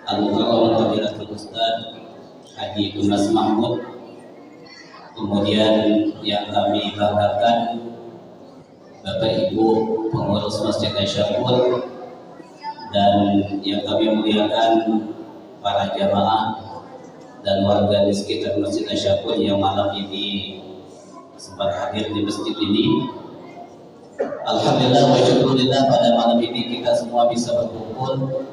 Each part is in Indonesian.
Al-Mukarram Fadilatul Ustaz Haji Dumas Mahmud, kemudian yang kami banggakan Bapak Ibu pengurus Masjid Asy-Syakur, dan yang kami muliakan para jamaah dan warga di sekitar Masjid Asy-Syakur yang malam ini sempat hadir di masjid ini. Alhamdulillah wa syukurillah, pada malam ini kita semua bisa berkumpul,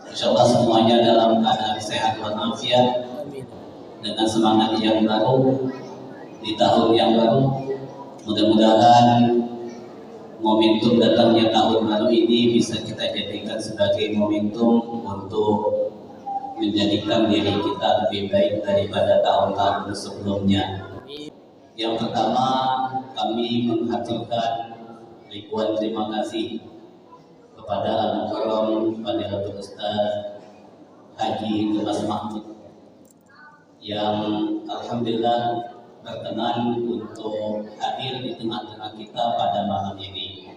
insyaallah semuanya dalam keadaan sehat walafiat, dengan semangat yang baru di tahun yang baru. Mudah-mudahan momentum datangnya tahun baru ini bisa kita jadikan sebagai momentum untuk menjadikan diri kita lebih baik daripada tahun-tahun sebelumnya. Yang pertama, kami menghaturkan ribuan terima kasih kepada Al-Mukarram Fadilatul Ustaz Haji Dumas Mahmud yang alhamdulillah berkenan untuk hadir di tengah-tengah kita pada malam ini.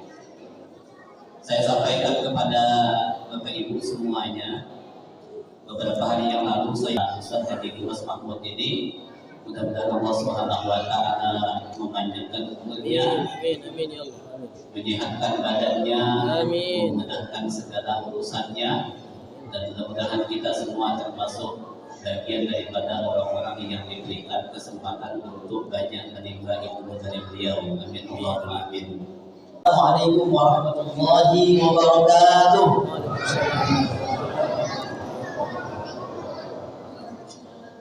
Saya sampaikan kepada Bapak Ibu semuanya, beberapa hari yang lalu saya Ustaz Haji Dumas Mahmud ini, mudah-mudahan Allah Subhanahu wa taala memanjangkan umurnya, menyehatkan badannya, memudahkan segala urusannya, dan mudah-mudahan kita semua termasuk bagian daripada orang-orang yang diberikan kesempatan untuk banyak menimba ilmu dari beliau. Amin Allahumma amin. Assalamualaikum warahmatullahi wabarakatuh.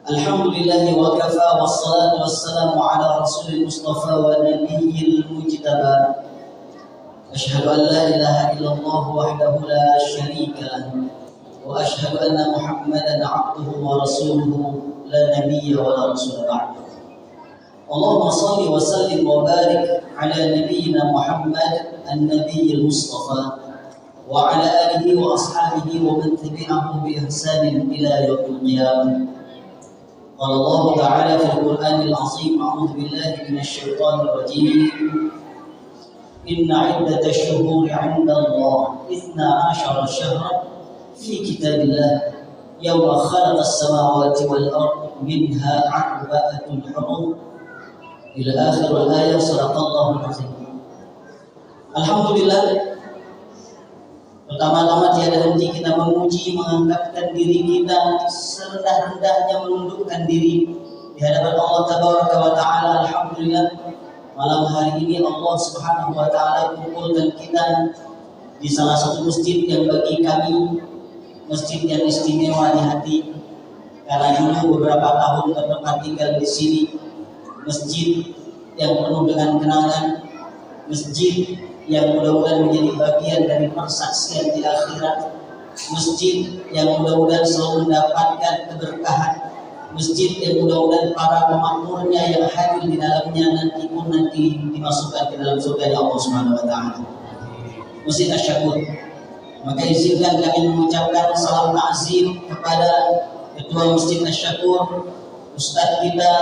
Alhamdulillah wa kafa, wassalatu wassalamu ala rasulil mustafa wa nabiyyil mujtaba. Asyhadu an la ilaha illallah wahdahu la syarika lahu wa asyhadu anna Muhammadan 'abduhu wa rasuluhu la nabiyya wa la rasul ba'd. Allahumma shalli wa sallim wa barik ala nabiyyina Muhammad an-nabiyyil mustafa wa ala alihi wa ashabihi wa man tabi'ahum bi ihsanin ila yaumil qiyamah. قال الله تعالى في القرآن العظيم: أعوذ بالله من الشيطان الرجيم إن عدة الشهور عند الله 12 شهرا في كتاب الله يوم خلق السماوات والأرض منها 4 حرم إلى آخر الآية. صدق الله العظيم. Alhamdulillah, pertama-tama tiada henti kita memuji, mengangkatkan diri kita serendah-rendahnya, menundukkan diri di hadapan Allah Tabaraka wa Ta'ala. Alhamdulillah, malam hari ini Allah Subhanahu wa Ta'ala kumpulkan kita di salah satu masjid yang bagi kami masjid yang istimewa di hati, karena dulu beberapa tahun tempat tinggal di sini, masjid yang penuh dengan kenangan, masjid yang mudah-mudahan menjadi bagian dari persaksian di akhirat, masjid yang mudah-mudahan selalu mendapatkan keberkahan, masjid yang mudah-mudahan para pemakmurnya yang hadir di dalamnya nanti pun dimasukkan ke dalam surga Allah Subhanahu wa Ta'ala. Masjid Asy-Syakur. Maka izinkan kami mengucapkan salam ta'zim kepada Ketua Masjid Asy-Syakur, Ustadz kita,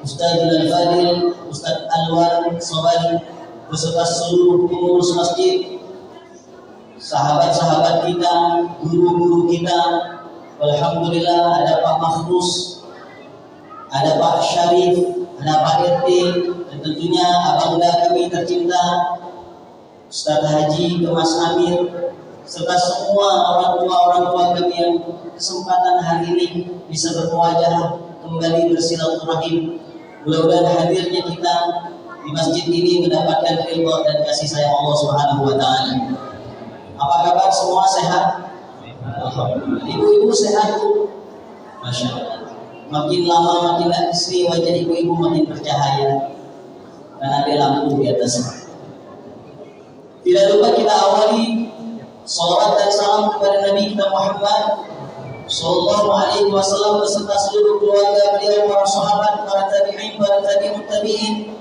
Ustadz Al-Fadil, Ustadz Anwar Sobari, beserta seluruh pengurus masjid, sahabat-sahabat kita, guru-guru kita. Alhamdulillah, ada Pak Makhrus, ada Pak Syarif, ada Pak RT, dan tentunya abangga kami tercinta Ustaz Haji Dumas Amir, serta semua orang tua kami yang kesempatan hari ini bisa bermuajah kembali bersilaturahim. Mudah-mudahan hadirnya kita di masjid ini mendapatkan ridha dan kasih sayang Allah Subhanahu wa Ta'ala. Apa kabar semua, sehat? Alhamdulillah. Ibu-ibu sehat, Bu? Masya Allah. Makin lama makin asri wajah ibu-ibu makin bercahaya, karena ada lampu di atas. Tidak lupa kita awali salawat dan salam kepada Nabi kita Muhammad Sallallahu Alaihi Wasallam beserta seluruh keluarga beliau, para sahabat, para tabi'in, para tabi'ut tabi'in.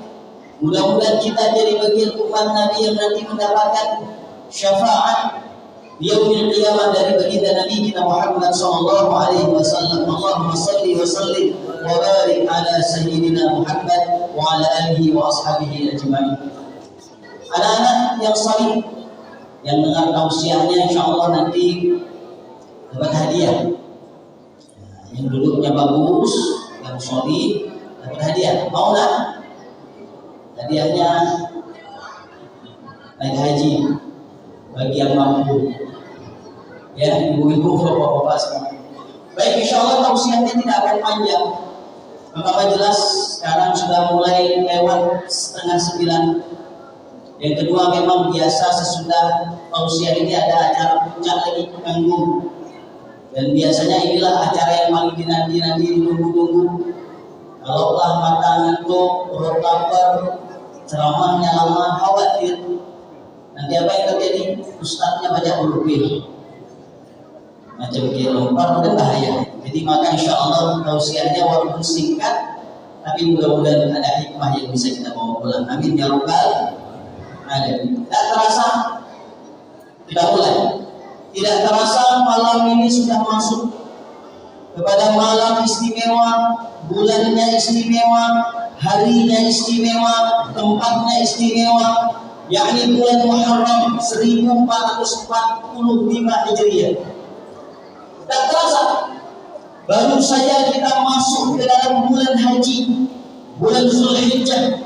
Mudah-mudahan kita jadi bagian umat Nabi yang nanti mendapatkan syafaat yaumil qiyamah dari baginda Nabi kita Muhammad sallallahu alaihi wasallam. Allahumma shalli wa sallim wa barik ala sayyidina Muhammad wa ala alihi wa ashabihi ajma'in. Anak-anak yang salih yang dengar tausiahnya insyaallah nanti dapat hadiah. yang duduknya bagus, yang solid, dapat hadiah. Mau nggak? Hadiahnya naik haji bagi yang mampu. Ya, ibu-ibu, bapak-bapak semua. Baik, insya Allah tausiahnya tidak akan panjang. Pertama jelas sekarang sudah mulai lewat 8:30. Yang kedua memang biasa sesudah tausiah ini ada acara puncak lagi panggung. Dan biasanya inilah acara yang paling dinanti-nanti, ditunggu-tunggu. Kalaulah mata ngantuk, perut lapar, ceramahnya lama, khawatir nanti apa yang terjadi? Ustadznya banyak berlebih, macam dia lempar dan bahaya. Jadi maka insya Allah tausiahnya walaupun singkat, tapi mudah-mudahan ada hikmah yang bisa kita bawa pulang. Amin ya rabbal alamin. Tak terasa kita mulai. Tidak terasa malam ini sudah masuk kepada malam istimewa, bulannya istimewa, harinya istimewa, tempatnya istimewa, yakni bulan Muharram 1445 Hijriah. Tak terasa baru saja kita masuk ke dalam bulan haji, bulan Zulhijjah.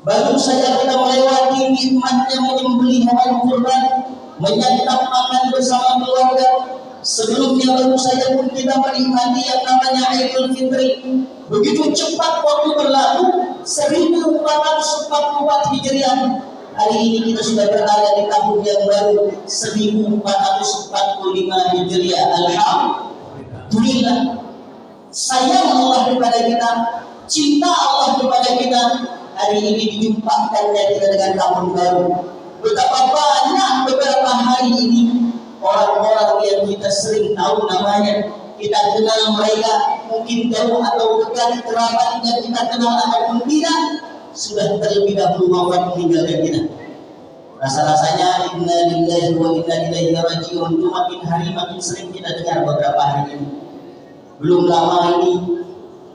Baru saja kita melewati nikmatnya menyembelih hewan kurban, menyantap makan bersama keluarga. Sebelumnya baru saja pun kita menikmati yang namanya Idul Fitri. Begitu cepat waktu berlalu, 1444 Hijriah. Hari ini kita sudah berada di tahun yang baru 1445 Hijriah. Alhamdulillah. Sayang Allah kepada kita, cinta Allah kepada kita. Hari ini dijumpakannya kita dengan tahun baru. Betapa banyak beberapa hari ini orang-orang yang kita sering tahu namanya, kita kenal mereka, mungkin jauh atau dekat kerabat yang kita kenal ataupun tidak, sudah terlebih dahulu wafat meninggalkan kita. Rasa-rasanya inna lillahi wa inna ilaihi raji'un itu makin hari makin sering kita dengar beberapa hari ini. Belum lama ini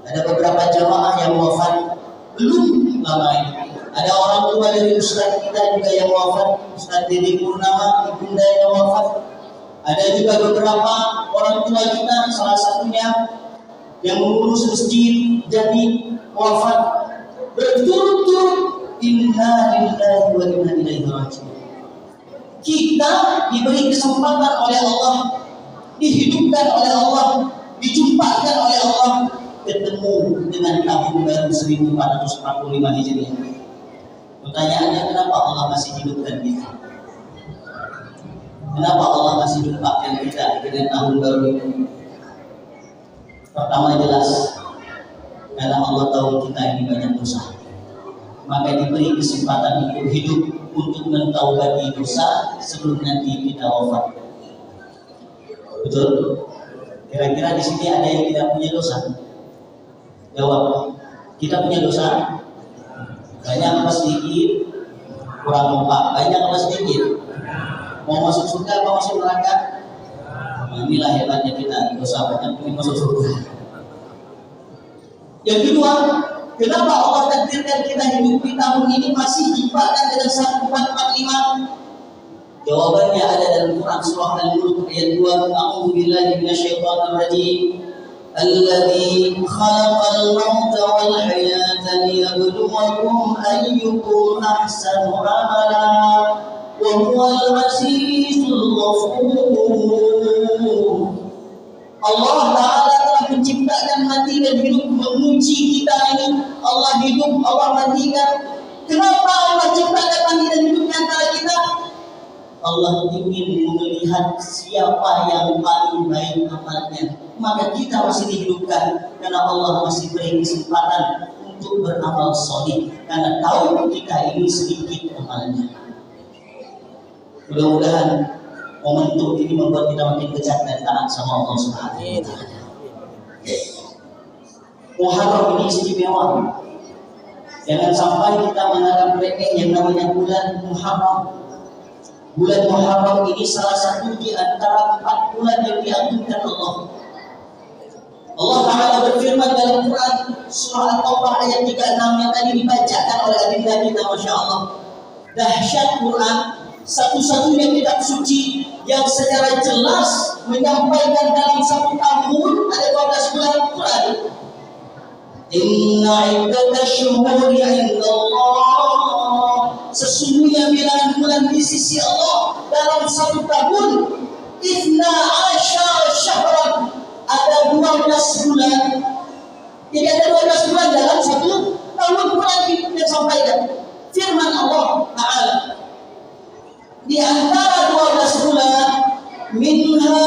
ada beberapa jamaah yang wafat. Belum lama ini ada orang tua dari ustaz kita juga yang wafat, Ustaz Dede Purnama, ibunda yang wafat. Ada juga beberapa orang tua kita, salah satunya yang mengurus masjid jadi wafat. Berturut-turut inna lillahi wa inna ilaihi raji'un. Kita diberi kesempatan oleh Allah, dihidupkan oleh Allah, dijumpakan oleh Allah, ketemu dengan tahun baru 1445 Hijriah. Pertanyaannya, kenapa Allah masih hidupkan kita? Kenapa Allah masih jumpakan kita dengan tahun baru ini? Pertama jelas, karena Allah tahu kita ini banyak dosa. Maka diberi kesempatan untuk hidup untuk mentaubati dosa sebelum nanti kita wafat. Betul? Kira-kira di sini ada yang tidak punya dosa? Jawab. Kita punya dosa? Banyak apa sedikit? Kurang empat. Banyak apa sedikit? Mau masuk surga atau masuk neraka? Nah, inilah hebatnya kita, dosa banyak ingin masuk surga. Yang kedua, kenapa Allah takdirkan kita hidup di tahun ini masih dibakar dengan 1445? Jawabannya ada dalam Quran surah Al-Mulk ayat 2. A'udzu billahi minasyaitonir rajim. Alladzi khalaqal mauta wal hayata liyabluwakum ayyukum ahsanu amala wa huwal azizul ghafur. Allah Ta'ala telah menciptakan mati dan hidup, menguji kita ini. Allah hidup, Allah matikan. Kenapa Allah ciptakan mati dan hidup di antara kita? Allah ingin melihat siapa yang paling baik amalnya. Maka kita masih dihidupkan karena Allah masih beri kesempatan untuk beramal sholih, karena tahu kita ini sedikit amalnya. Mudah-mudahan momentum ini membuat kita makin dekat dan taat sama Allah Subhanahu wa Ta'ala. Muharram ini istimewa. Jangan sampai kita menganggap remeh yang namanya bulan Muharram. Bulan Muharram ini salah satu di antara 4 bulan yang diagungkan Allah. Allah Ta'ala berfirman dalam Quran surah At-Taubah ayat 36 yang tadi dibacakan oleh adinda kita, Masya Allah. Dahsyat Quran. satu-satunya kitab suci yang secara jelas menyampaikan dalam satu tahun ada 12 bulan Quran. Inna iddatash syuhuri 'indallah, sesungguhnya bilangan bulan di sisi Allah dalam satu tahun Ifna asyara syahran, ada 12 bulan. Jadi ada 12 bulan dalam satu tahun Quran disampaikan. Firman Allah Ta'ala, di antara 12 bulan, minha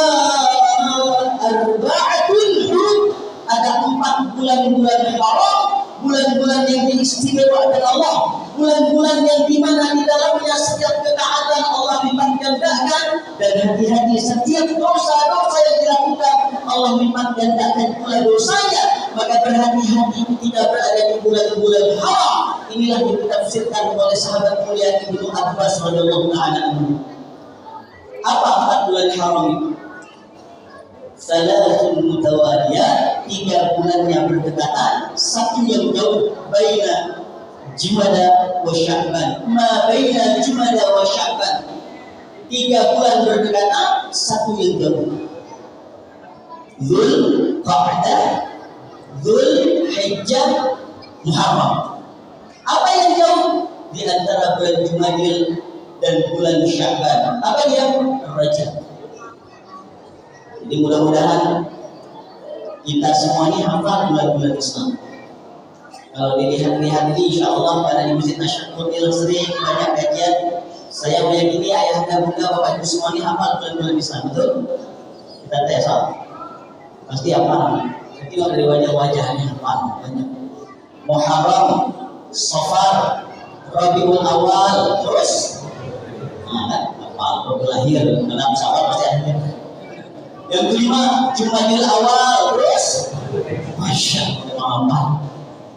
arba'atul hurum, ada 4 bulan-bulan haram, bulan-bulan yang diistimewakan Allah, bulan-bulan yang dimana di dalamnya setiap ketaatan Allah lipat gandakan, dan hati-hati setiap dosa-dosa yang dilakukan Allah lipat gandakan pula dosanya. Maka berhati-hati ketika berada di bulan-bulan haram. Inilah yang ditafsirkan oleh sahabat mulia Ibnu Abbas radhiyallahu ta'ala anhu. Apa 4 bulan haram itu? Salatul mutawaliyah, 3 bulan yang berdekatan, satu yang jauh, baina Jumada wa Sya'ban, ma baina Jumada wa Sya'ban, 3 bulan berdekatan, satu yang jauh, Dzul Qa'dah, Dzul Hijjah, Muharram. Apa yang jauh? Di antara bulan Jumadil dan bulan Sya'ban. Apa dia? Rajab. Jadi mudah-mudahan kita semua ini hafal bulan-bulan Islam. Kalau dilihat-lihat ini, insya Allah pada di Masjid Asy-Syakur sering banyak kajian. Saya meyakini ayahanda bunda bapak ibu semua ini hafal bulan-bulan Islam, betul? Kita tes, pasti hafal. Tengok dari wajah-wajahnya hafal banyak. Muharram, Safar, Rabiul Awal, terus hafal lahir, dalam Safar pasti ada. Yang kelima, Jumadil Awal, terus Masya Allah,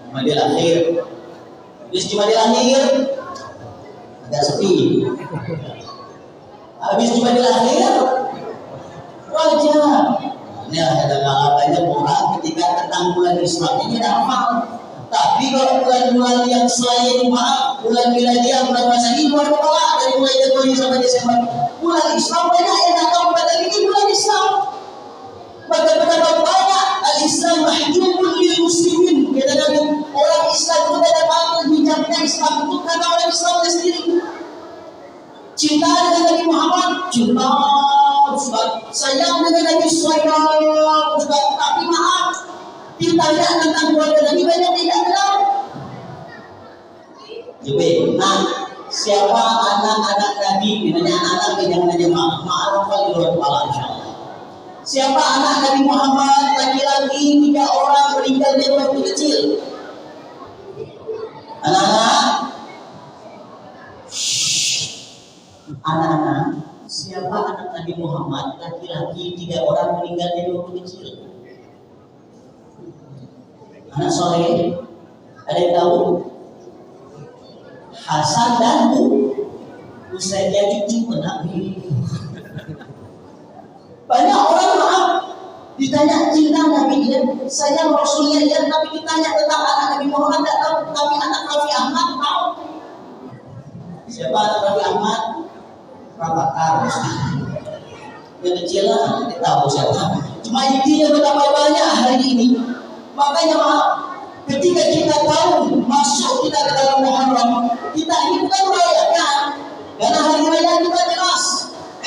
Jumadil Akhir. Habis Jumadil Akhir agak sepi. Habis Jumadil Akhir Rajab. Ini ada katanya orang ketika tentang bulan Islam ini tidak hafal. Tapi kalau bulan-bulan yang selain bulan Miladiyah, bulan Masehi, bulan kepala dari mulai Januari sampai Desember, bulan Islam banyak yang tak tahu pada ini bulan Islam. Maka betapa banyak al-Islam mahjubun lil muslimin. Kata Nabi, orang Islam itu tidak dapat hijabnya Islam itu karena orang Islam sendiri. Cinta dengan Nabi Muhammad, cinta Ustaz. Sayang dengan Nabi sayang Ustaz. Tapi maaf, ditanya tentang keluarga Nabi banyak tidak tahu. Jadi, siapa anak-anak Nabi? Binanya anak-anak jangan nanya maaf di luar kepala insyaallah. Siapa anak Nabi Muhammad, laki-laki 3 orang meninggal di waktu kecil? Anak-anak, anak-anak, siapa anak Nabi Muhammad, laki-laki 3 orang meninggal di waktu kecil? Anak soleh, ada yang tahu? Hasan dan Usaidnya cucu Nabi. Banyak orang maaf ditanya cinta Nabi ya, sayang Rasulnya ya, tapi ditanya tentang anak Nabi Muhammad tidak tahu. Tapi anak Raffi Ahmad tahu. Siapa anak Raffi Ahmad? Rafathar. Yang kecil lah, kita tahu siapa. Cuma intinya betapa banyak hari ini. Makanya maaf, ketika kita tahu masuk kita ke dalam Muharram, kita ini bukan merayakan, karena hari raya kita jelas.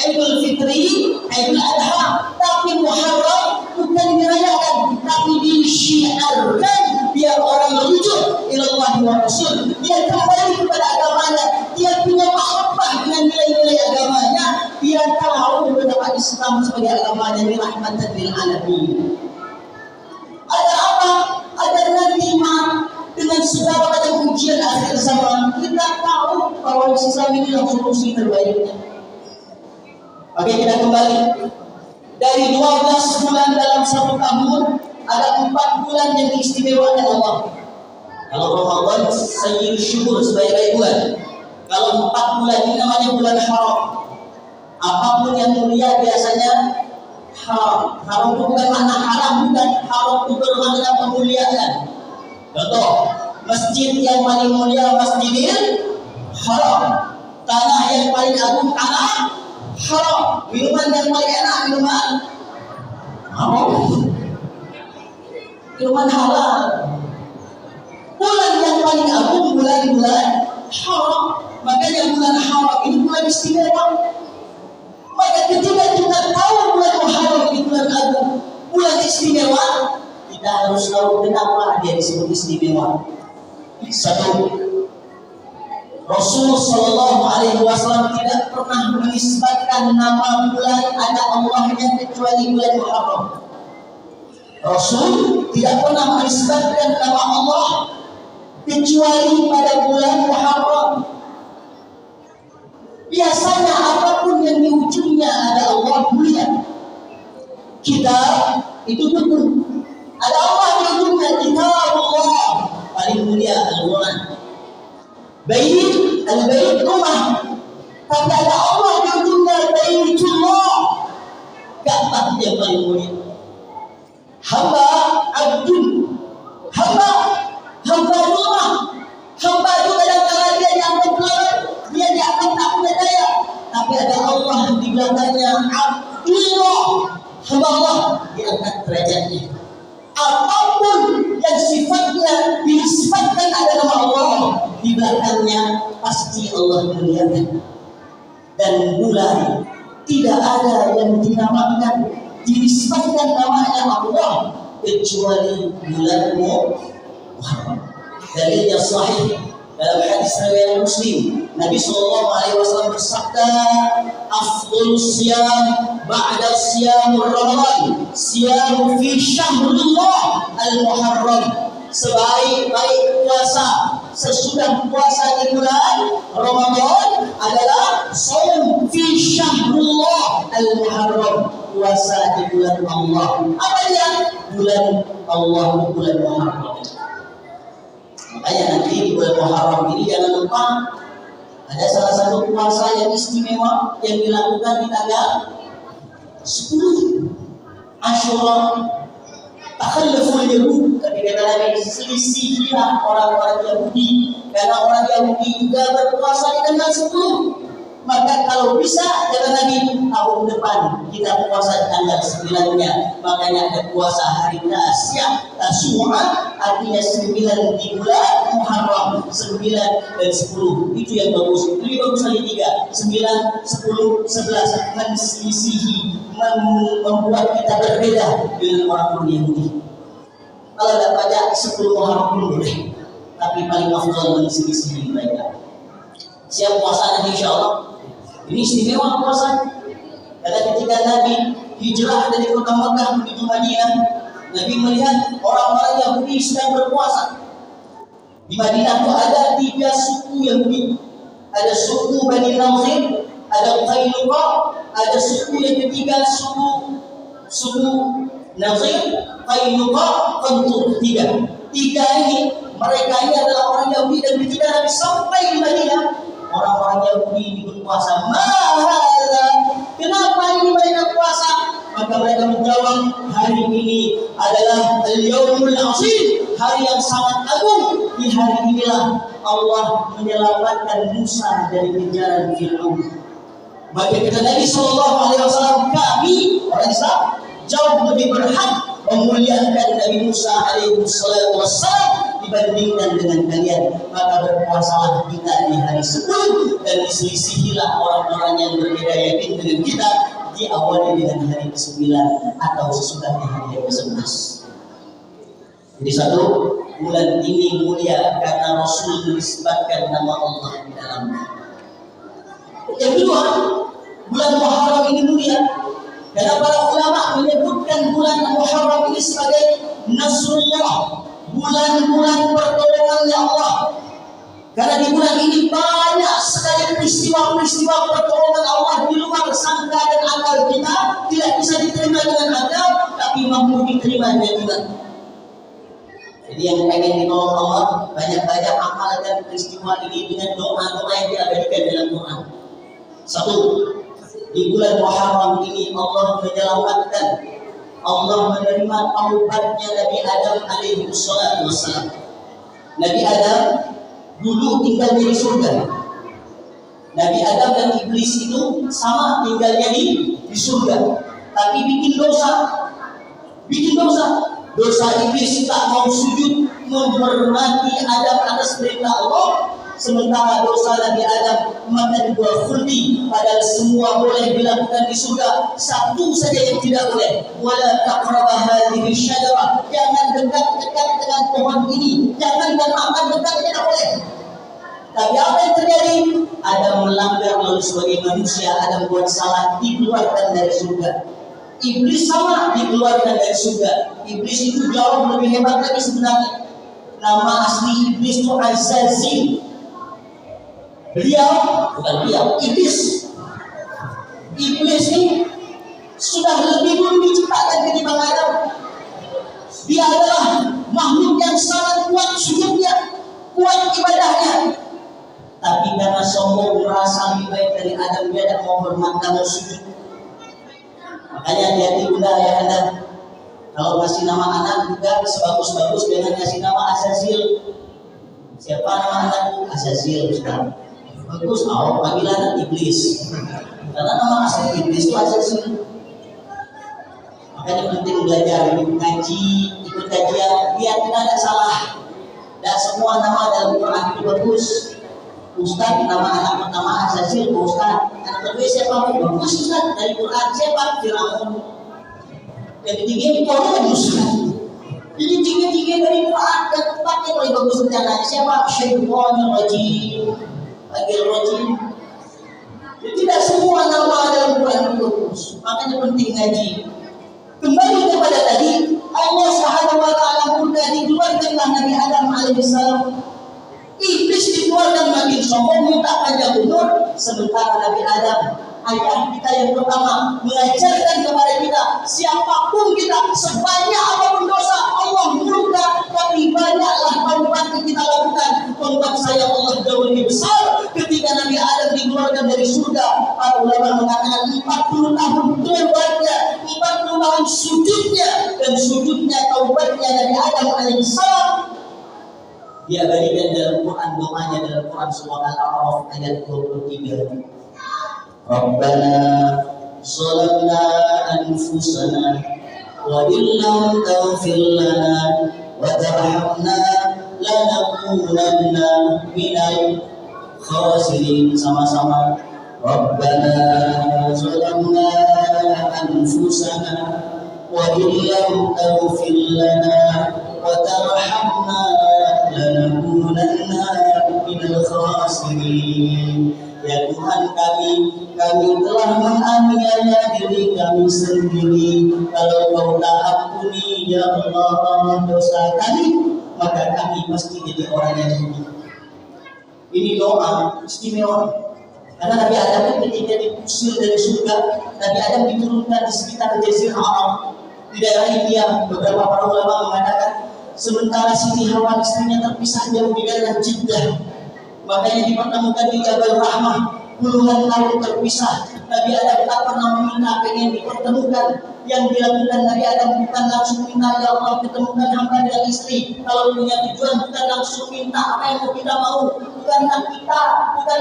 Idul Fitri, Idul Adha, tapi Muharram bukan dirayakan, tapi disyiarkan biar orang rujuk ilallah wa Rasul. Dia kembali kepada agamanya, dia punya mahabbah dengan nilai-nilai agamanya, dia tahu betapa Islam sebagai agamanya ini rahmatan lil alamin. Ada apa? Ada nerima dengan segala macam ujian akhir zaman. Kita tahu bahwa Islam ini adalah solusi terbaiknya. Oke, kita kembali. Dari 12 bulan dalam satu tahun, ada 4 bulan yang diistimewakan Allah. Kalau Ramadan sayyid syukur sebaik-baik bulan. Kalau 4 bulan ini namanya bulan haram. Apapun yang mulia biasanya haram. Haram itu bukan makna haram, bukan. Haram itu bermakna pemuliaan. Contoh, masjid yang paling mulia Masjidil Haram. Tanah yang paling agung tanah haram. Minuman yang paling enak minuman haram. Minuman halal. Bulan yang paling agung bulan-bulan haram. Makanya bulan haram ini bulan istimewa. Maka ketika kita tahu bulan Muharram ini bulan agung, bulan istimewa, kita harus tahu kenapa dia disebut istimewa. Satu, Rasul Shallallahu Alaihi Wasallam tidak pernah menisbatkan nama bulan ada Allahnya kecuali bulan Muharram. Rasul tidak pernah menisbatkan nama Allah kecuali pada bulan Muharram. Biasanya apapun yang di ujungnya ada Allah mulia. Kita itu betul. Ada Allah di ujungnya, kitab Allah paling mulia Al-Quran. Al-Bait rumah, tapi ada Allah di ujungnya, Baitullah, Ka'bah yang paling mulia. Hamba abdun, hamba rumah, hamba itu kadang-kadang dia dianggap lemah, dia dianggap tak punya daya, tapi ada Allah di belakangnya, Abdullah, hamba Allah, diangkat derajatnya. Apapun yang sifatnya disifatkan ada nama Allah, di belakangnya pasti Allah muliakan. Dan bulan tidak ada yang dinamakan disebutkan namanya Allah kecuali bulan Muharram. Dalilnya sahih dalam hadis riwayat Muslim, Nabi Sallallahu Alaihi Wasallam bersabda, "Afdhul siyam ba'da siyam Ramadan, siyam fi syahrullah al-Muharram." Sebaik-baik puasa sesudah puasa di bulan Ramadan adalah shaum fi syahrullah al-Muharram, puasa di bulan Allah. Apa dia? Bulan Allah, bulan Muharram. Makanya nanti di bulan Muharram ini jangan lupa ada salah satu puasa yang istimewa yang dilakukan di tanggal 10 Asyura. Takhallaful Yahud, ketika Nabi selisihilah orang-orang Yahudi, karena orang Yahudi juga berpuasa di tanggal 10. Maka kalau bisa kata Nabi, tahun depan kita puasa di tanggal 9-nya. Makanya ada puasa hari Tasyu'a, artinya 9 di bulan Muharram, 9 dan 10. Itu yang bagus. Lebih bagus lagi 3, 9, 10, 11 menselisihi, membuat kita berbeda dengan orang-orang Yahudi. Kalau tidak pajak 10 Muharram pun boleh, tapi paling afdal menselisihi mereka. Siap puasa nanti insya Allah. Ini istimewa puasa. Karena ketika Nabi hijrah dari kota Makkah menuju Madinah, Nabi melihat orang-orang Yahudi sedang berpuasa. Di Madinah itu ada 3 suku Yahudi. Ada suku Bani Nazir, ada Qainuqa, ada suku yang ketiga suku Nazir, Qainuqa, Qantur. 3 ini mereka ini adalah orang Yahudi, dan ketika Nabi sampai di Madinah, orang-orang Yahudi ini berpuasa. Mahal, kenapa ini mereka puasa? Maka mereka menjawab, hari ini adalah al-yaumul azim, hari yang sangat agung. Di hari inilah Allah menyelamatkan Musa dari kejaran Fir'aun. Maka kata Nabi Sallallahu Alaihi Wasallam, kami orang Islam jauh lebih berhak memuliakan Nabi Musa Alaihi Wasallam dibandingkan dengan kalian. Maka berpuasalah kita di hari 10 dan diselisihilah orang-orang yang berbeda yakin dengan kita, diawali dengan hari ke-9 atau sesudahnya hari ke-11. Jadi satu, bulan ini mulia karena Rasul menisbatkan nama Allah di dalamnya. Yang kedua, bulan Muharram ini mulia karena para ulama menyebutkan bulan Muharram ini sebagai Nasrullah, bulan-bulan pertolongannya Allah. Karena di bulan ini banyak sekali peristiwa-peristiwa pertolongan Allah di luar sangka dan akal kita, tidak bisa diterima dengan akal, tapi mampu diterima dengan iman. Jadi yang pengen ditolong Allah, banyak-banyak amalkan peristiwa ini dengan doa-doa yang diabadikan dalam Quran. Satu, di bulan Muharram ini Allah menyelamatkan, Allah menerima taubatnya Nabi Adam alaihi wassalam. Nabi Adam dulu tinggal di surga. Nabi Adam dan iblis itu sama tinggalnya di surga, tapi bikin dosa. Dosa iblis tak mau sujud menghormati Adam atas perintah Allah, sementara dosa Nabi Adam makan buah khuldi, padahal semua boleh dilakukan di surga, satu saja yang tidak boleh, wala taqraba hadhihi syajarah, jangan dekat-dekat dengan pohon ini, jangan dan makan dekat, tidak boleh. Tapi apa yang terjadi? Adam melanggar, lalu sebagai manusia Adam buat salah, dikeluarkan dari surga. Iblis sama, dikeluarkan dari surga. Iblis itu jauh lebih hebat lagi sebenarnya. Nama asli iblis itu Azazil. Iblis ini sudah lebih dulu diciptakan ketimbang Adam. Dia adalah makhluk yang sangat kuat sujudnya, kuat ibadahnya. Tapi karena sombong, merasa lebih baik dari Adam, dia tidak mau hormat, tidak mau sujud. Makanya hati-hati bunda ayah anda, kalau kasih nama anak juga sebagus-bagus, jangan kasih nama Azazil. Siapa nama anakku? Azazil. Bagus, panggilan iblis. Karena nama asli iblis itu Azazil. Makanya penting belajar, ngaji, ikut kajian, biar tidak ada salah. Dan semua nama dalam Quran itu bagus. Ustaz, nama anak pertama Azazil, Ustaz. Anak kedua siapa? Bagus Ustaz, dari Quran siapa? Fir'aun. Yang ketiga itu Ustaz. Jadi tiga-tiga dari Quran yang keempatnya paling bagus rencananya siapa? Syaitanir Rajim. Agil Rajim. Jadi tidak semua nama dalam Quran itu bagus. Makanya penting ngaji. Kembali kepada tadi, Allah Subhanahu wa taala murka, dikeluarkanlah Nabi Adam alaihissalam. Iblis dikeluarkan, makin sombong, minta panjang umur, sementara Nabi Adam, ayah kita yang pertama, mengajarkan kepada kita, siapapun kita, sebanyak apapun dosa, Allah murka, tapi banyaklah taubat yang kita lakukan. Taubat saya Allah jauh lebih besar. Ketika Nabi Adam dikeluarkan dari surga, para ulama mengatakan 40 tahun taubatnya, 40 tahun sujudnya, dan sujudnya taubatnya Nabi Adam alaihissalam dia berikan dalam Quran, doanya dalam Quran surah Al-A'raf ayat 23. Rabbana zalamna anfusana wa illam taghfir lana wa tarhamna lanakunanna minal khasirin. Sama-sama. Rabbana zalamna anfusana wa illam taghfir lana wa tarhamna lanakunanna minal khasirin. Ya Tuhan kami telah menganiaya diri kami sendiri. Kalau Kau tak ampuni ya Allah dosa kami, maka kami pasti jadi orang yang rugi. Ini doa istimewa. Karena Nabi Adam ketika diusir dari surga, Nabi Adam diturunkan di sekitar Jazirah Arab, di daerah India. Beberapa para ulama mengatakan sementara Siti Hawa istrinya terpisah jauh di daerah Jeddah, makanya dipertemukan di Jabal Rahmah. Puluhan tahun terpisah, Nabi Adam tak pernah meminta pengen dipertemukan. Yang dilakukan Nabi Adam bukan langsung minta, ya Allah ketemukan hamba dengan istri. Kalau punya tujuan bukan langsung minta apa yang mau kita mau, bukan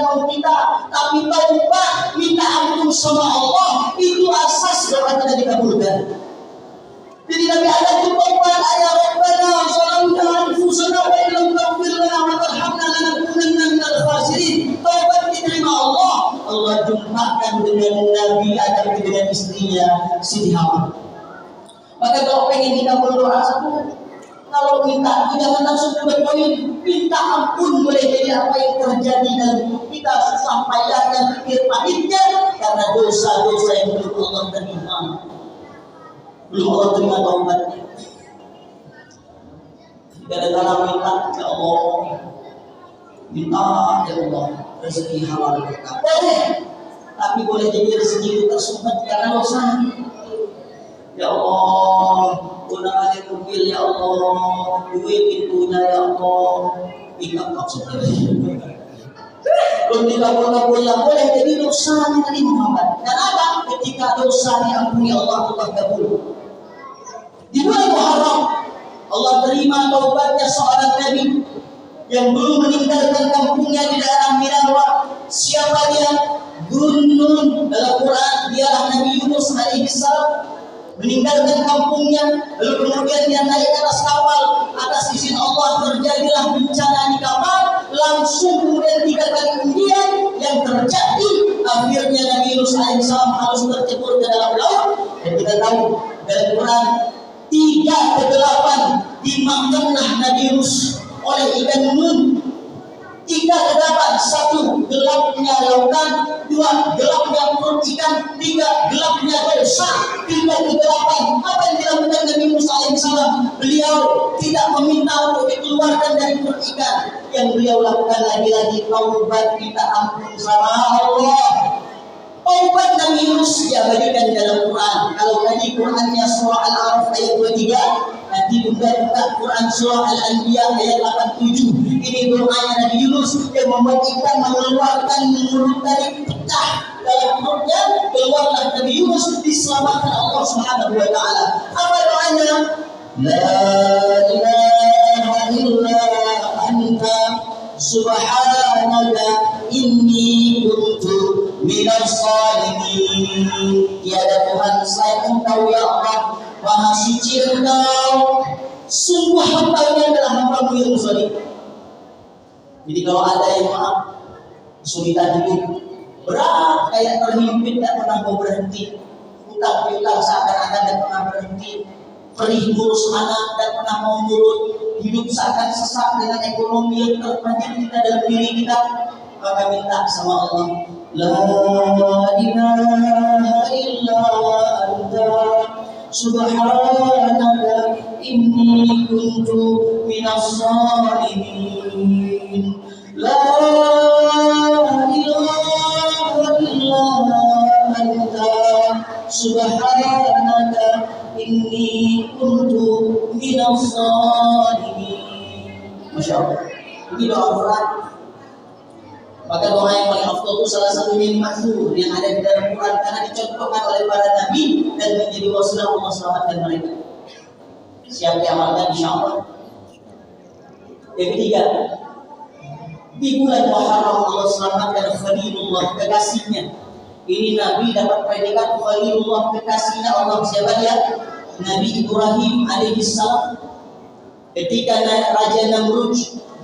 mau kita, tapi taubat, minta ampun sama Allah, itu asas doa kita dikabulkan. Jadi Nabi Adam itu taubat, ya Rabbana zalamna anfusana wa illam taghfir lana wa tarhamna lanakunanna minal khasirin. Taubat diterima Allah. Allah jumpakan dengan Nabi Adam dengan istrinya Siti Hawa. Maka kalau pengen dikabul doa satu, kalau minta jangan langsung berpoin, minta ampun boleh jadi apa yang terjadi dalam hidup kita, susah payah dan pikir pahitnya karena dosa-dosa yang belum Allah terima. Belum Allah terima taubatnya. Kadang-kadang minta, ya Allah, minta ya Allah rezeki halal kita. Boleh, tapi boleh jadi rezeki itu tersumbat karena dosa. Ya Allah, guna ada mobil ya Allah, duit pintunya ya Allah, ikut maksudnya. Belum dikabul-kabul yang boleh jadi dosa dari Muhammad. Kenapa? Ketika dosa diampuni Allah kabul. Di bulan Muharram Allah terima taubatnya seorang nabi yang dulu meninggalkan kampungnya di daerah Mirawa. Siapa dia? Gunun. Dalam Quran dialah Nabi Yunus alaihissalam, meninggalkan kampungnya, lalu kemudian dia naik ke atas kapal. Atas izin Allah terjadilah bencana di kapal, langsung kemudian 3 kali undian yang terjadi, akhirnya Nabi Yunus alaihissalam harus tercebur ke dalam laut. Dan kita tahu dalam Quran 3 kegelapan dimakanlah Nabi Yunus oleh ikan nun. 3 kegelapan, 1 gelapnya lautan, 2 gelapnya perut ikan, 3 gelapnya dosa. 3 kegelapan. Apa yang dilakukan Nabi Musa alaihissalam? Beliau tidak meminta untuk dikeluarkan dari perut ikan. Yang beliau lakukan lagi-lagi taubat, minta ampun sama Allah. Taubat Nabi Yunus diabadikan dalam Quran. Kalau tadi Qurannya surah Al-A'raf ayat 23, nanti buka Quran surah Al-Anbiya ayat 87. Ini doanya Nabi Yunus yang membuat ikan mengeluarkan mulut dari pecah dalam perutnya. Keluarlah Nabi Yunus, diselamatkan Allah Subhanahu wa taala. Apa doanya? La ilaha illa anta subhanaka inni kuntu minas zalimin. Tiada Tuhan selain Engkau ya Allah, Maha suci Engkau, sungguh hamba-Nya adalah hamba-Mu yang zalim. Jadi kalau ada yang maaf kesulitan hidup, berat kayak terhimpit, tidak pernah mau berhenti, utang piutang seakan-akan tidak pernah berhenti, perih ngurus anak tidak pernah mau nurut, hidup seakan sesak dengan ekonomi yang terpanjang kita dalam diri kita, maka minta sama Allah, la ilaha illa anta subhanaka inni kuntu minas zalimin. La ilaha illa anta subhanaka inni kuntu minas zalimin. Masya Allah. Ini doa Quran. Maka doa yang paling afdal itu salah satunya yang masyhur yang ada di dalam Quran karena dicontohkan oleh para nabi dan menjadi wasilah Allah selamatkan mereka. Siap diamalkan insyaallah. Yang ketiga, di bulan Muharram Allah selamatkan Khalilullah, kekasihnya. Ini Nabi dapat predikat Khalilullah, kekasihnya Allah. Siapa dia? Nabi Ibrahim alaihissalam. Ketika Raja Namrud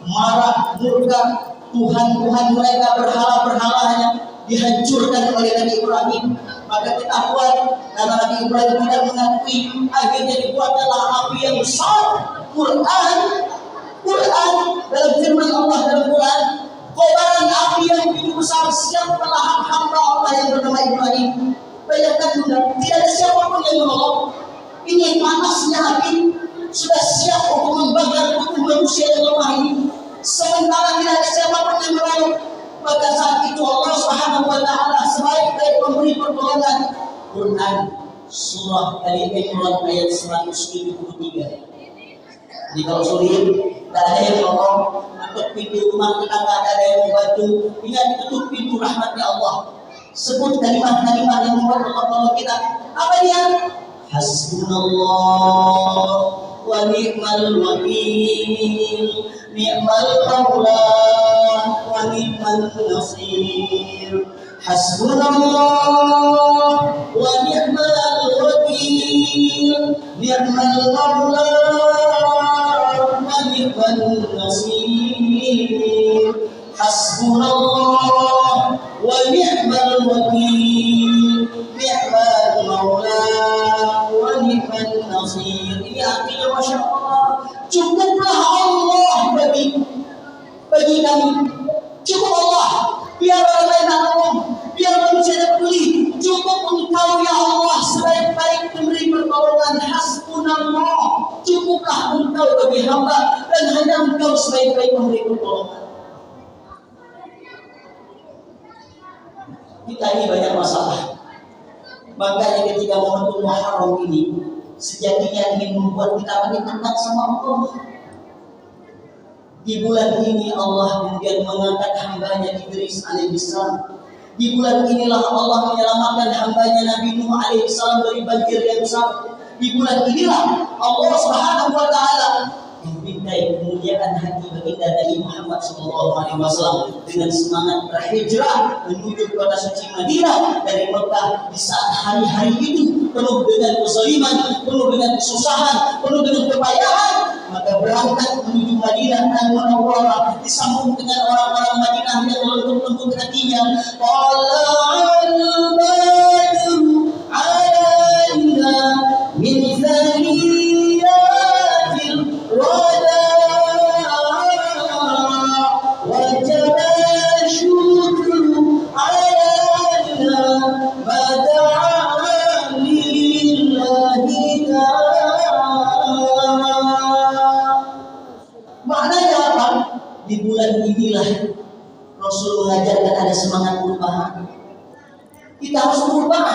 marah, murka, Tuhan-Tuhan mereka, berhala-berhalanya dihancurkan oleh Nabi Ibrahim. Maka ketahuan karena Nabi Ibrahim tidak mengakui, akhirnya dibuatlah api yang besar. Quran dalam firman Allah dalam Quran, kobaran api yang begitu besar siap melahap hamba Allah yang bernama Ibrahim. Bayangkan bunda, tidak ada siapapun yang menolong. Ini panasnya api sudah siap untuk membakar tubuh manusia yang lemah ini. Sementara tidak ada siapapun yang menolong, maka saat itu Allah Subhanahu wa taala sebaik-baik memberi pertolongan. Quran surah Ali Imran ayat 173. Jadi kalau sulit, tidak ada yang menolong, tutup pintu rumah kita, tidak ada yang membantu, ingat ditutup pintu rahmatnya Allah. Sebut kalimat-kalimat yang membuat Allah menolong kita. Apa dia? Hasbunallah wa ni'mal wakil, ni'mal maula wa ni'mal nasir. Hasbunallah wa ni'mal wakil, ni'mal maula wa ni'mal nasir. Hasbunallah wa ni'mal wakil, ni'mal maula wa ni'mal nasir. Ini artinya Masya Allah, cukuplah Allah bagi kami. Cukup Allah, biar orang lain tak ngomong, biar manusia tak peduli. Cukup Engkau ya Allah sebaik-baik memberi pertolongan. Hasbunallah, cukuplah Engkau bagi hamba dan hanya Engkau sebaik-baik memberi pertolongan. Kita ini banyak masalah. Makanya ketika momentum Muharram ini sejatinya ingin membuat kita makin dekat sama Allah. Di bulan ini Allah kemudian mengangkat hambanya Idris alaihissalam. Di bulan inilah Allah menyelamatkan hambanya Nabi Nuh alaihissalam dari banjir yang besar. Di bulan inilah Allah Subhanahu wa taala bingkai kemuliaan hati baginda Nabi Muhammad SAW dengan semangat berhijrah menuju kota suci Madinah dari Mekah di saat hari-hari itu penuh dengan kezaliman, penuh dengan kesusahan, penuh dengan kepayahan. Maka berangkat menuju Madinah Al-Munawwarah disambung dengan orang-orang Madinah yang lembut-lembut hatinya. Tala'al badru 'alaina min thaniyatil wada' wajaba syukru 'alaina mada'a lillahi Maknanya apa? Di bulan inilah Rasul mengajarkan ada semangat perubahan. Kita harus berubah.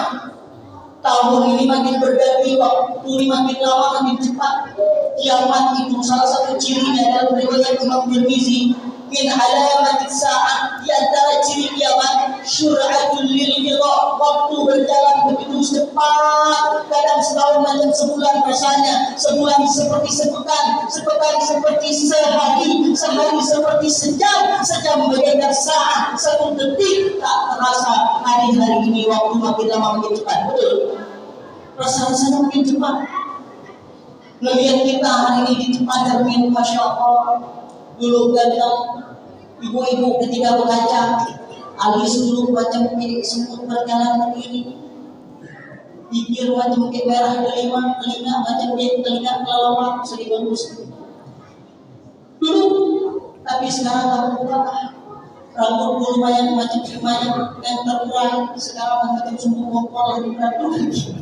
Tahun ini makin berganti, waktu ini makin lama makin cepat. Kiamat itu salah satu cirinya dalam riwayat Imam Tirmizi. Min alamat saat, di antara ciri kiamat syur'atul lil qida, waktu berjalan begitu cepat, kadang setahun macam sebulan rasanya, sebulan seperti sepekan, sepekan seperti sehari, sehari seperti sejam, sejam bagaikan saat, satu detik tak terasa. Hari-hari ini waktu makin lama makin cepat, betul? Rasa-rasanya makin cepat. Melihat kita hari ini di Padarmin, Masya Allah. Dulu kadang ibu-ibu ketika berkaca alis dulu macam kayak semut berjalan begini, pikir macam kayak merah telinga macam kayak telinga kelelawar sering bagus dulu. Tapi sekarang kamu berubah, rambut dulu lumayan macam yang terurai, sekarang macam sumbu kompor lebih berat lagi.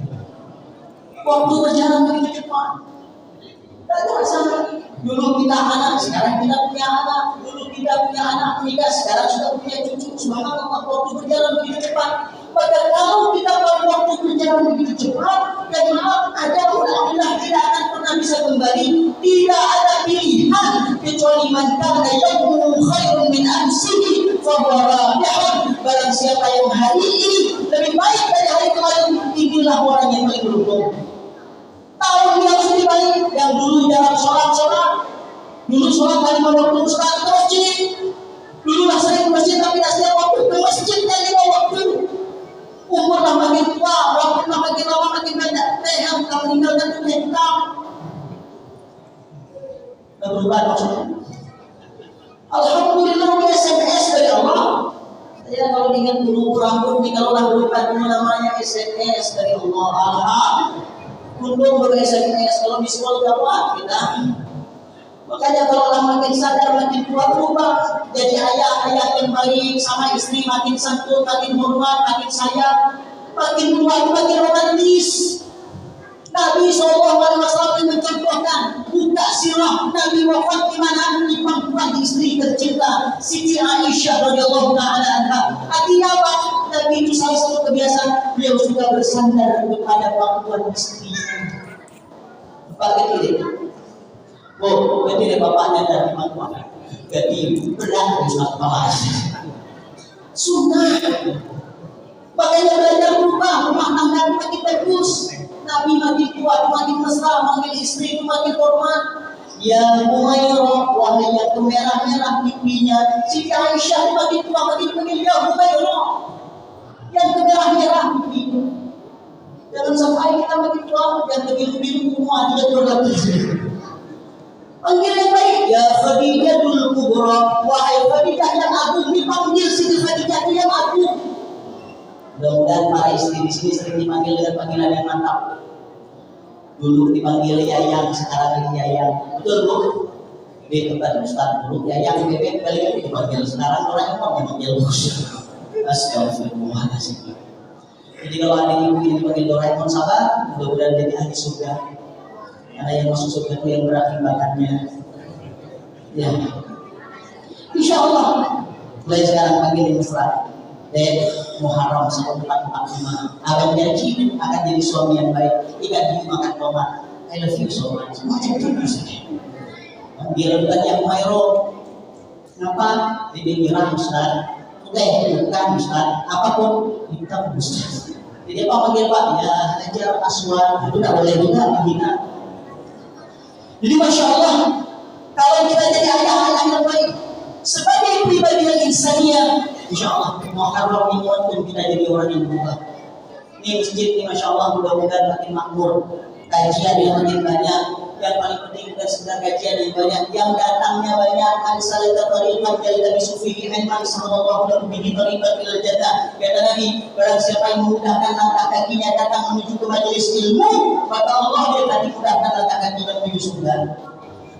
Waktu berjalan begitu cepat. Tak terasa lagi. Dulu kita anak, sekarang kita punya anak. Dulu kita punya anak menikah, sekarang sudah punya cucu. Subhanallah, waktu berjalan begitu cepat. Maka kalau kita pada waktu berjalan begitu cepat, dan maaf, Allah tidak akan pernah bisa kembali. Tidak ada pilihan kecuali man kana yawmu khairun min amsihi fa huwa rabihun. Barang siapa yang hari ini lebih baik dari hari kemarin, inilah orang yang paling beruntung. Tahun yang sudah balik, yang dulu jarang sholat, dulu sholat kali waktu sekarang ke masjid, dulu lah sering ke masjid tapi tidak setiap waktu ke masjid dan lima waktu. Umur lah makin tua, waktu lah makin lama makin banyak. Yang kita meninggalkan dunia kita. Berubah maksudnya. Alhamdulillah SMS dari Allah. Saya kalau ingat dulu rambut nih, kalau lah berubah dulu namanya SMS dari Allah. Alhamdulillah. Undung ber-SMS, kalau visual gawat kita. Makanya kalau orang makin sadar, makin tua berubah. Jadi ayah yang baik sama istri, makin santun, makin hormat, makin sayang. Makin tua, makin romantis. Nabi SAW mencontohkan buka sirah Nabi wafat di mana? Di pangkuan istri tercinta Siti Aisyah radhiyallahu taala anha. Artinya apa? Nabi itu salah satu kebiasaan, beliau suka bersandar kepada pangkuan istri. Pakai ini. Oh, jadi bapaknya dari pangkuan. Jadi berat Ustaz malas. Sunnah. Makanya belajar rumah tangga makin bagus. Nabi makin kuat, makin mesra, manggil istri itu makin hormat. Ya Humairah, wahai yang kemerah-merah pipinya. Siti Aisyah makin tua, makin panggil ya Humairah, yang kemerah-merah pipinya. Jangan sampai kita makin tua, yang kebiru-biru semua dia berlaku. Panggil yang baik, ya Khadijatul Kubra, wahai Khadijah yang agung. Dipanggil Siti Khadijah yang agung. Mudah-mudahan para istri di sini sering dipanggil dengan panggilan yang mantap. Dulu dipanggil Yayang, sekarang ini Yayang. Betul Bu? Di tempat Ustaz dulu Yayang bebek kali dipanggil, sekarang orang yang dipanggil Bos. Astagfirullahaladzim. Jadi kalau ada ibu yang dipanggil Doraemon sabar, mudah-mudahan jadi ahli surga. Karena yang masuk surga itu yang berat timbangannya. Ya. Insya Allah mulai sekarang panggil mesra. Muharram 1445 akan janji akan jadi suami yang baik. Ikan di makan tomat. I love you so much. Macam itu saja. Dia bukan yang Mairo. Kenapa? Jadi nyerah Ustaz. Bukan Ustaz. Apapun kita Ustaz. Jadi apa panggil Pak? Ya ajar aswan. Itu tidak boleh juga menghina. Jadi Masya Allah, Kalau kita jadi ayah-ayah yang baik sebagai pribadi yang insania, insya Allah Muharram ini pun kita jadi orang yang berubah. Ini masjid ini Masya Allah mudah-mudahan makin makmur, kajian yang makin banyak. Yang paling penting kita sedang kajian yang banyak, yang datangnya banyak. Al-salata tariqan yaltamisu fihi ilman sallallahu lahu bihi tariqan ilal jannah. Kata Nabi, barang siapa yang memudahkan langkah kakinya datang menuju ke majelis ilmu, maka Allah dia akan dimudahkan langkah kakinya menuju surga.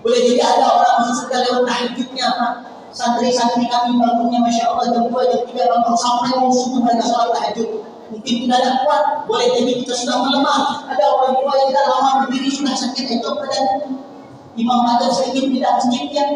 Boleh jadi ada orang masuk surga lewat tahajudnya, Pak. Santri-santri kami bangunnya Masya Allah jam 2, jam 3 bangun sampai mau subuh mereka sholat tahajud. Mungkin kita tidak kuat, boleh jadi kita sudah melemah. Ada orang tua yang tidak lama berdiri sudah sakit encok badan. Imam Adab sedikit tidak masjidnya.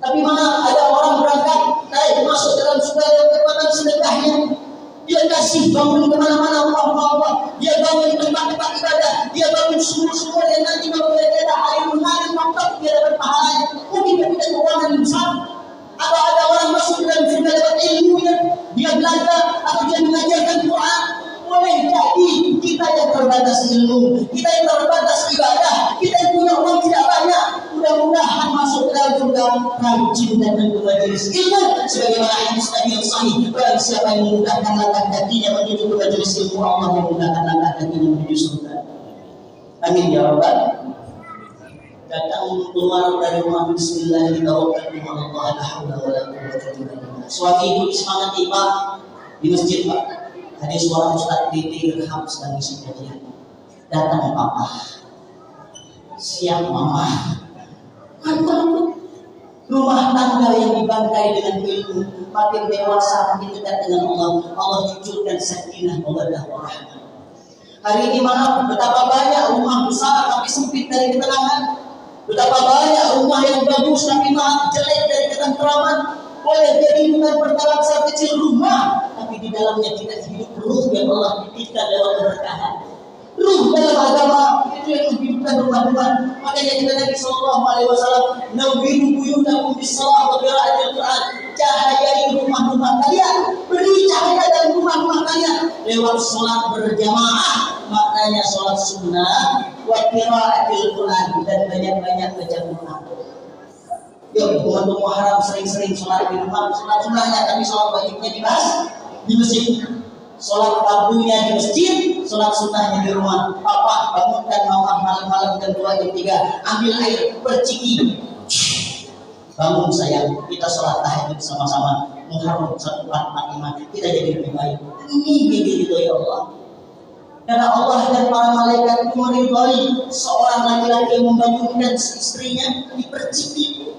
Tapi mana ada orang berangkat naik masuk dalam surga yang kekuatan sedekahnya. Dia kasih bangun kemana-mana Allah. Dia bangun tempat-tempat ibadah. Dia bangun sumur-sumur yang nanti kalau dia ada air mengalir mantap dia dapat pahalanya. Mungkin dia punya keuangan yang besar. Atau ada orang masuk dalam surga lewat ilmunya, dia belajar atau dia mengajarkan Quran. Boleh jadi kita yang terbatas ilmu, kita yang terbatas ibadah, kita yang punya uang tidak banyak, mudah-mudahan masuk ke dalam surga rajin dan majelis ilmu. Sebagaimana hadis Nabi yang sahih, barang siapa yang memudahkan langkah kakinya menuju ke majelis ilmu, Allah memudahkan langkah kakinya menuju surga. Amin ya Rabbal. Datang keluar dari rumah bismillah ditawakkaltu ala Allah la haula wala quwwata illa billah. Suami ibu semangat tiba di masjid, Pak. Ada suara Ustaz Diti Irham sedang isi kajian. Datang papa. Siap mama. Mantap. Rumah tangga yang dibangkai dengan ilmu, makin dewasa makin dekat dengan Allah. Allah cucurkan sakinah mawaddah warahmah. Hari ini mana betapa banyak rumah besar tapi sempit dari ketenangan. Betapa banyak rumah yang bagus tapi malah jelek dari ketentraman. Boleh jadi bukan perkara besar kecil rumah, tapi di dalamnya kita hidup ruh yang Allah titipkan lewat keberkahan. Ruh dalam agama itu yang menghidupkan rumah-rumah. Makanya kita Nabi Sallallahu Alaihi Wasallam, nawwiru buyutakum bis-shalah wa qira'atil Quran. Cahayai rumah-rumah kalian, beri cahaya dalam rumah-rumah kalian lewat sholat berjamaah. Maknanya sholat sunnah wa qira'atil Quran dan banyak-banyak baca Quran. Yuk, teman-teman Muharram sering-sering sholat di rumah. Sholat sunnahnya tapi sholat wajibnya dibahas di masjid. Sholat fardunya di masjid, sholat sunnahnya di rumah. Papa bangunkan mama malam-malam jam 2 jam 3, ambil air perciki. Bangun sayang, kita sholat tahajud sama-sama. Muharram 1445 kita jadi lebih baik. Ini gitu ya Allah. Karena Allah dan para malaikat meridhai seorang laki-laki yang membangunkan istrinya diperciki,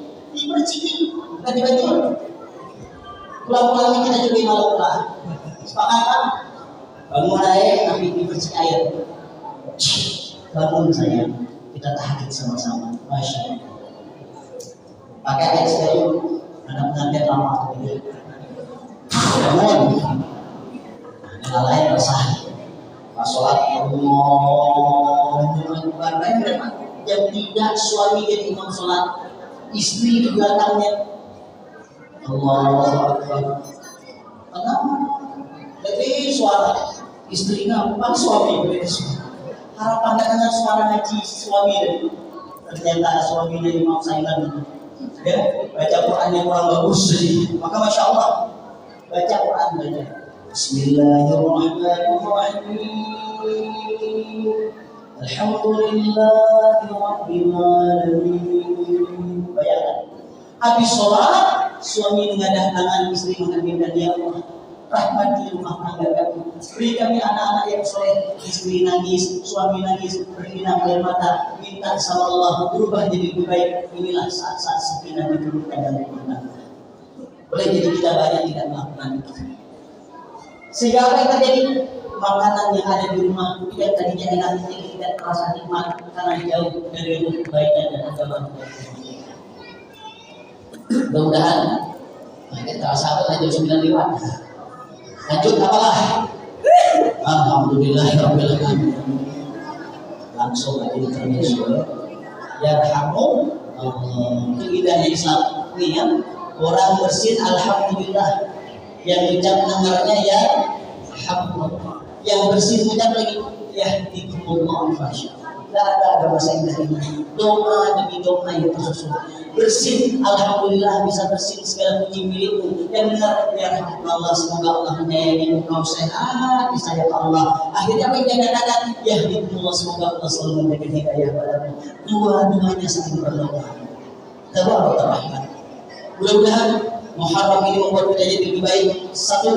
bukan dibajur. Pulang-pulang kita juga malam-malam. Sepakat kan? Bangun air tapi dipercik air. Bangun sayang, kita tahajud sama-sama. Masya Allah. Pakai air steril, ada pengantin lama atau tidak? Bangun. Yang lain resah. Pas sholat jam 3 suami jadi imam sholat, istri di belakangnya. Allahu Akbar. Kenapa? Jadi suara istrinya bukan suami begitu. Harapan dengan suara ngaji suami itu. Ternyata suaminya imam Sailan. Ya, baca Quran yang kurang bagus sih. Maka Masya Allah baca Quran baca. Bismillahirrahmanirrahim. Alhamdulillahirabbil alamin. Bayangkan. Habis sholat, suami mengadah tangan, istri mengambilkan, ya Allah, rahmati rumah tangga kami. Beri kami anak-anak yang soleh. Istri nangis, suami nangis, berlinang air mata, minta sama Allah berubah jadi lebih baik. Inilah saat-saat sakinah diturunkan dalam rumah tangga. Boleh jadi kita banyak tidak melakukan itu. Sehingga apa yang terjadi? Makanan yang ada di rumah tidak tadinya enak, tidak terasa nikmat karena jauh dari kebaikan dan agama. Mudah-mudahan kita terasa aja 9 lewat. Lanjut apalah? Alhamdulillahirabbil alamin. Langsung aja terus. Yarhamu Allah. Indahnya Islam ini ya. Orang bersin alhamdulillah. Yang ucap dengarnya ya alhamdulillah. Yang bersin ucap lagi ya ikumullah masyaallah. Tidak ada bahasa indah ini. Doa demi doa yang tersusun. bersih. Alhamdulillah bisa bersih, segala puji milikmu. Yang benar ya Allah, semoga Allah menyayangi engkau, sehat disayang Allah. Akhirnya menjaga ya hidupmu, semoga Allah selalu memberikan hidayah padamu. Dua-duanya saling berdoa. Tabaraka Rahman. Mudah-mudahan Muharram ini membuat kita jadi lebih baik. Satu,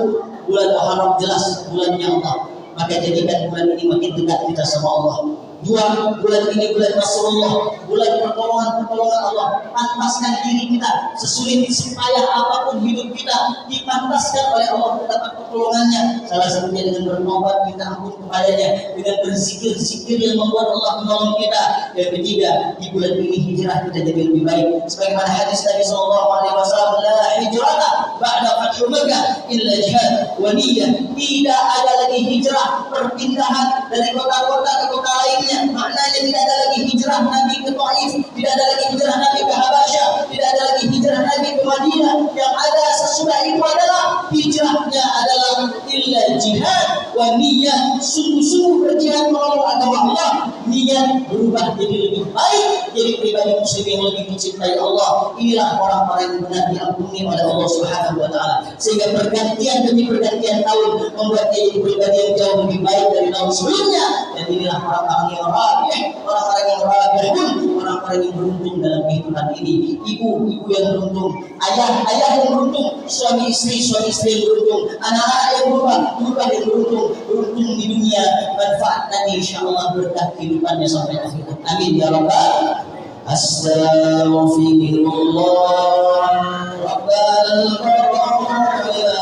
bulan Muharram jelas bulannya Allah, maka jadikan bulan ini makin dekat kita sama Allah. Dua, bulan ini bulan Rasulullah, bulan pertolongan Allah. Pantaskan diri kita, sesulit sepayah apapun hidup kita, dipantaskan oleh Allah mendapat pertolongannya. Salah satunya dengan bertobat, minta ampun kepadanya, dengan berzikir-zikir yang membuat Allah menolong kita. Yang ketiga, di bulan ini hijrah kita jadi lebih baik. Sebagaimana hadis Nabi SAW, la hijrata ba'da fathi Makkah illa jihad wa niyyah. Tidak ada lagi hijrah, perpindahan dari kota-kota ke kota lainnya. Maknanya tidak ada lagi hijrah Nabi ke Taif, tidak ada lagi hijrah Nabi ke Habasyah, tidak ada lagi hijrah Nabi ke Madinah. Yang ada sesudah itu adalah hijrahnya adalah illa jihad wa niyyah, sungguh-sungguh berjihad menolong agama Allah, niat berubah jadi lebih baik, jadi pribadi muslim yang lebih mencintai Allah. Inilah orang-orang yang benar diampuni oleh Allah Subhanahu wa taala. Sehingga pergantian demi pergantian tahun membuat dia jadi pribadi yang jauh lebih baik dari tahun sebelumnya. Dan inilah orang-orang yang rabih, orang-orang yang rabihun, orang-orang yang beruntung dalam kehidupan ini. Ibu-ibu yang beruntung, ayah-ayah yang beruntung, suami-istri yang beruntung, anak-anak yang berubah yang beruntung di dunia, manfaat nanti insyaallah berkah kehidupannya sampai akhir. Amin ya rabbal. Astaghfirullah rabbal baraya,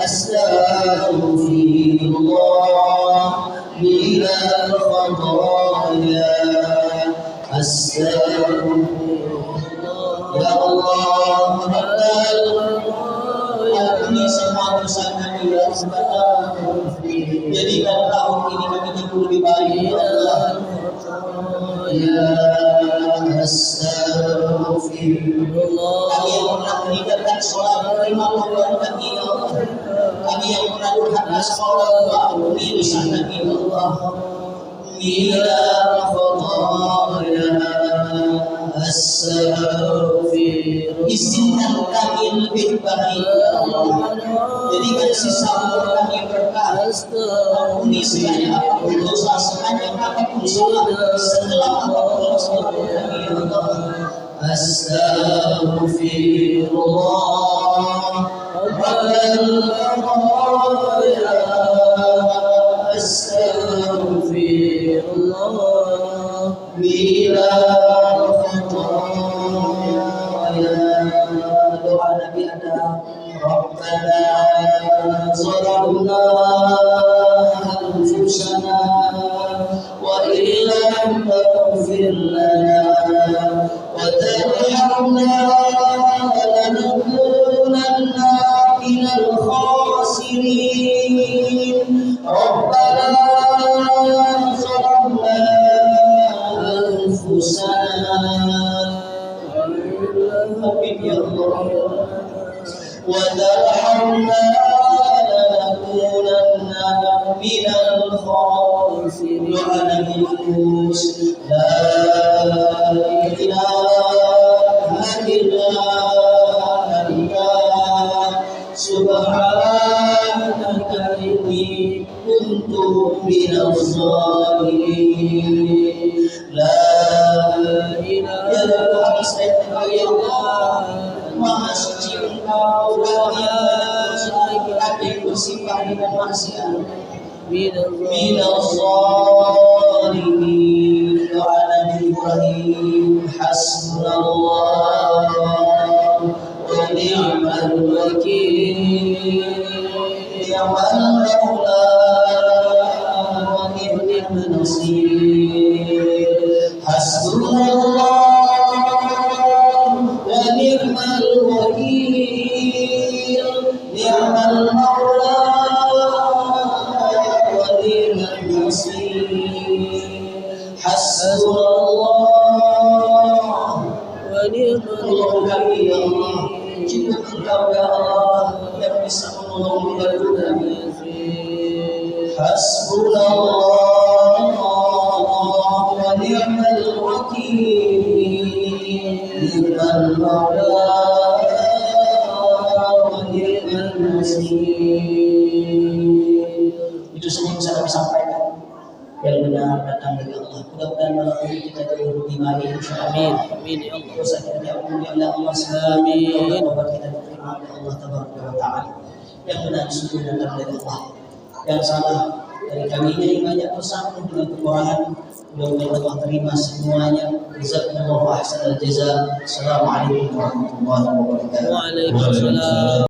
astaghfirullah minal khataaya, astaghfirullah ya Allah rabbal baraya. Ampuni semua dosa kami ya Rabbana, jadikan tahun ini kami jauh lebih baik ya Allah. Ya astaghfirullah. Kami yang pernah meninggalkan sholat, lima waktu kami ya Allah. Kami yang pernah durhaka sama orang tua, ampuni dosa kami ya Allah. Bila khataaya astaghfirullah. Izinkan kami lebih baik ya Allah. Jadikan sisa umur kami berkah. Ampuni segala apapun dosa, sebanyak apapun salah, setelah apapun salah kami ya Allah. Astaghfirullah rabbal baraya, astaghfirullah bila khataaya. Doa Nabi ada Rabbana zalamna anfusana wa illam taghfir lana wa tarhamna lanakunanna minal khasirin. Rabbana zalamna anfusana amin ya Allah wa tarhamna lanakunanna minal khasirin. Doa Nabi Yunus, la ilaha illa anta subhanaka inni kuntu minaz zalimin. La ilaha ya Tuhan saya ya Allah, Maha suci Engkau, Kami yang bersifat dengan maksiat. Minaz zalimin. Doa Nabi Ibrahim, hasbunallah wa ni'mal wakil, ni'mal maula wa ni'mal nasir. Hasbunallah wa ni'mal wakil, ni'mal maula wa ni'mal nasir. Hasbunallah wa ni'mal wakil. Ya Allah, cinta Engkau ya Allah yang bisa menolong kami. Hasbunallah wa ni'mal wakil. Itu saja yang bisa kami sampaikan. Yang benar datang dari Allah. Mudah-mudahan malam ini kita jauh lebih baik. Amin. Amin ya Allah. Dosa kita diampuni oleh Allah. Amin. Taubat kita diterima oleh Allah Tabaraka wa Ta'ala. Yang benar sungguh datang dari Allah. Yang salah dari kami yang banyak dosa dengan kekurangan. Mudah-mudahan Allah terima semuanya. Jazakumullahu ahsanal jazaa. Assalamualaikum warahmatullahi wabarakatuh. Waalaikumsalam.